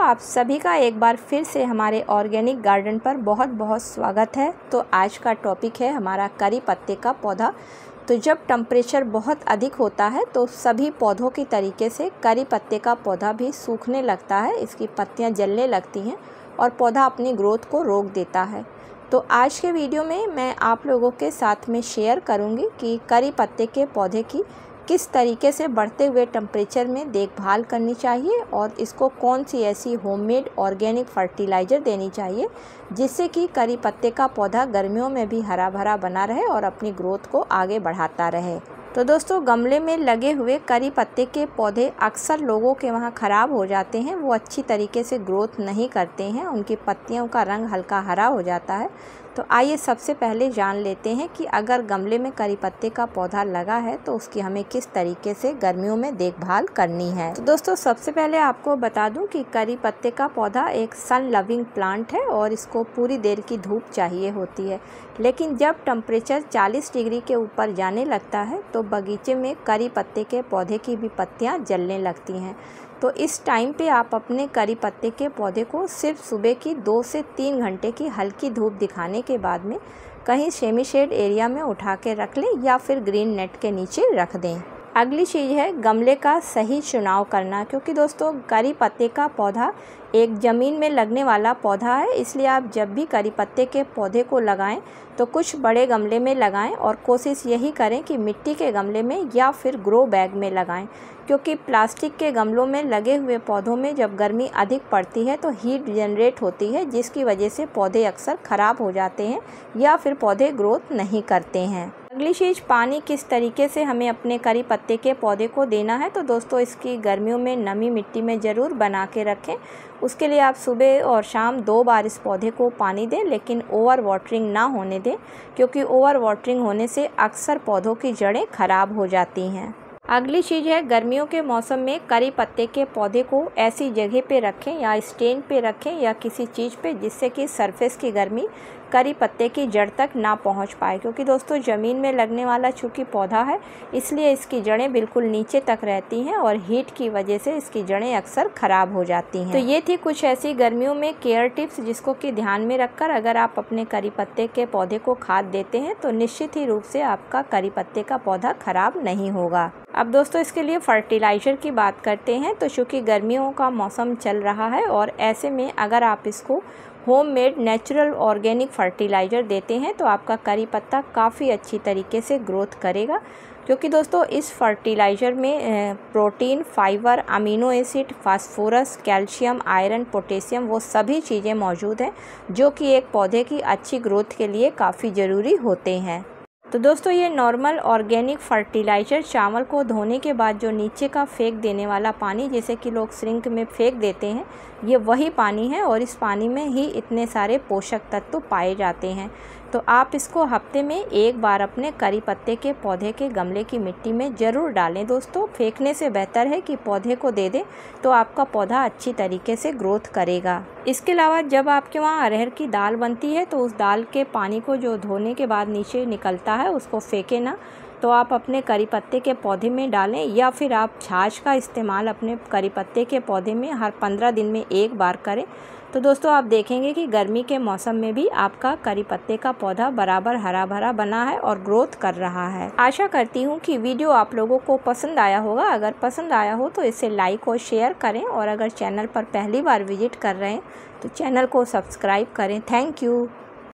आप सभी का एक बार फिर से हमारे ऑर्गेनिक गार्डन पर बहुत बहुत स्वागत है। तो आज का टॉपिक है हमारा करी पत्ते का पौधा। तो जब टेम्परेचर बहुत अधिक होता है तो सभी पौधों की तरीके से करी पत्ते का पौधा भी सूखने लगता है, इसकी पत्तियां जलने लगती हैं और पौधा अपनी ग्रोथ को रोक देता है। तो आज के वीडियो में मैं आप लोगों के साथ में शेयर करूंगी कि करी पत्ते के पौधे की किस तरीके से बढ़ते हुए टेम्परेचर में देखभाल करनी चाहिए और इसको कौन सी ऐसी होममेड ऑर्गेनिक फर्टिलाइज़र देनी चाहिए जिससे कि करी पत्ते का पौधा गर्मियों में भी हरा भरा बना रहे और अपनी ग्रोथ को आगे बढ़ाता रहे। तो दोस्तों, गमले में लगे हुए करी पत्ते के पौधे अक्सर लोगों के वहाँ ख़राब हो जाते हैं, वो अच्छी तरीके से ग्रोथ नहीं करते हैं, उनकी पत्तियों का रंग हल्का हरा हो जाता है। तो आइए सबसे पहले जान लेते हैं कि अगर गमले में करी पत्ते का पौधा लगा है तो उसकी हमें किस तरीके से गर्मियों में देखभाल करनी है। तो दोस्तों, सबसे पहले आपको बता दूं कि करी पत्ते का पौधा एक सन लविंग प्लांट है और इसको पूरी देर की धूप चाहिए होती है। लेकिन जब टेम्परेचर 40 डिग्री के ऊपर जाने लगता है तो बगीचे में करी पत्ते के पौधे की भी पत्तियाँ जलने लगती हैं। तो इस टाइम पे आप अपने करी पत्ते के पौधे को सिर्फ सुबह की 2 से 3 घंटे की हल्की धूप दिखाने के बाद में कहीं सेमी शेड एरिया में उठा के रख लें या फिर ग्रीन नेट के नीचे रख दें। अगली चीज़ है गमले का सही चुनाव करना, क्योंकि दोस्तों करी पत्ते का पौधा एक ज़मीन में लगने वाला पौधा है, इसलिए आप जब भी करी पत्ते के पौधे को लगाएं तो कुछ बड़े गमले में लगाएं और कोशिश यही करें कि मिट्टी के गमले में या फिर ग्रो बैग में लगाएं, क्योंकि प्लास्टिक के गमलों में लगे हुए पौधों में जब गर्मी अधिक पड़ती है तो हीट जनरेट होती है, जिसकी वजह से पौधे अक्सर ख़राब हो जाते हैं या फिर पौधे ग्रोथ नहीं करते हैं। अगली चीज़, पानी किस तरीके से हमें अपने करी पत्ते के पौधे को देना है। तो दोस्तों, इसकी गर्मियों में नमी मिट्टी में ज़रूर बना के रखें। उसके लिए आप सुबह और शाम 2 बार इस पौधे को पानी दें, लेकिन ओवर वाटरिंग ना होने दें, क्योंकि ओवर वाटरिंग होने से अक्सर पौधों की जड़ें खराब हो जाती हैं। अगली चीज़ है, गर्मियों के मौसम में करी पत्ते के पौधे को ऐसी जगह पे रखें या स्टैंड पे रखें या किसी चीज़ पे जिससे कि सरफेस की गर्मी करी पत्ते की जड़ तक ना पहुंच पाए, क्योंकि दोस्तों ज़मीन में लगने वाला चूँकि पौधा है इसलिए इसकी जड़ें बिल्कुल नीचे तक रहती हैं और हीट की वजह से इसकी जड़ें अक्सर ख़राब हो जाती हैं। तो ये थी कुछ ऐसी गर्मियों में केयर टिप्स जिसको कि ध्यान में रखकर अगर आप अपने करी पत्ते के पौधे को खाद देते हैं तो निश्चित ही रूप से आपका करी पत्ते का पौधा ख़राब नहीं होगा। अब दोस्तों, इसके लिए फर्टिलाइज़र की बात करते हैं। तो चूँकि गर्मियों का मौसम चल रहा है और ऐसे में अगर आप इसको होममेड नेचुरल ऑर्गेनिक फर्टिलाइज़र देते हैं तो आपका करी पत्ता काफ़ी अच्छी तरीके से ग्रोथ करेगा, क्योंकि दोस्तों इस फर्टिलाइज़र में protein, fibre, amino acid, phosphorus, calcium, iron, potassium वो सभी चीज़ें मौजूद हैं जो कि एक पौधे की अच्छी ग्रोथ के लिए काफ़ी ज़रूरी होते हैं। तो दोस्तों, ये नॉर्मल ऑर्गेनिक फर्टिलाइज़र चावल को धोने के बाद जो नीचे का फेंक देने वाला पानी, जैसे कि लोग सिंक में फेंक देते हैं, ये वही पानी है और इस पानी में ही इतने सारे पोषक तत्व पाए जाते हैं। तो आप इसको हफ्ते में 1 बार अपने करी पत्ते के पौधे के गमले की मिट्टी में ज़रूर डालें। दोस्तों, फेंकने से बेहतर है कि पौधे को दे दें तो आपका पौधा अच्छी तरीके से ग्रोथ करेगा। इसके अलावा जब आपके वहाँ अरहर की दाल बनती है तो उस दाल के पानी को जो धोने के बाद नीचे निकलता है उसको फेंके ना, तो आप अपने करी पत्ते के पौधे में डालें या फिर आप छाछ का इस्तेमाल अपने करी पत्ते के पौधे में हर 15 दिन में 1 बार करें। तो दोस्तों, आप देखेंगे कि गर्मी के मौसम में भी आपका करी पत्ते का पौधा बराबर हरा भरा बना है और ग्रोथ कर रहा है। आशा करती हूँ कि वीडियो आप लोगों को पसंद आया होगा। अगर पसंद आया हो तो इसे लाइक और शेयर करें और अगर चैनल पर पहली बार विजिट कर रहे हैं तो चैनल को सब्सक्राइब करें। Thank you.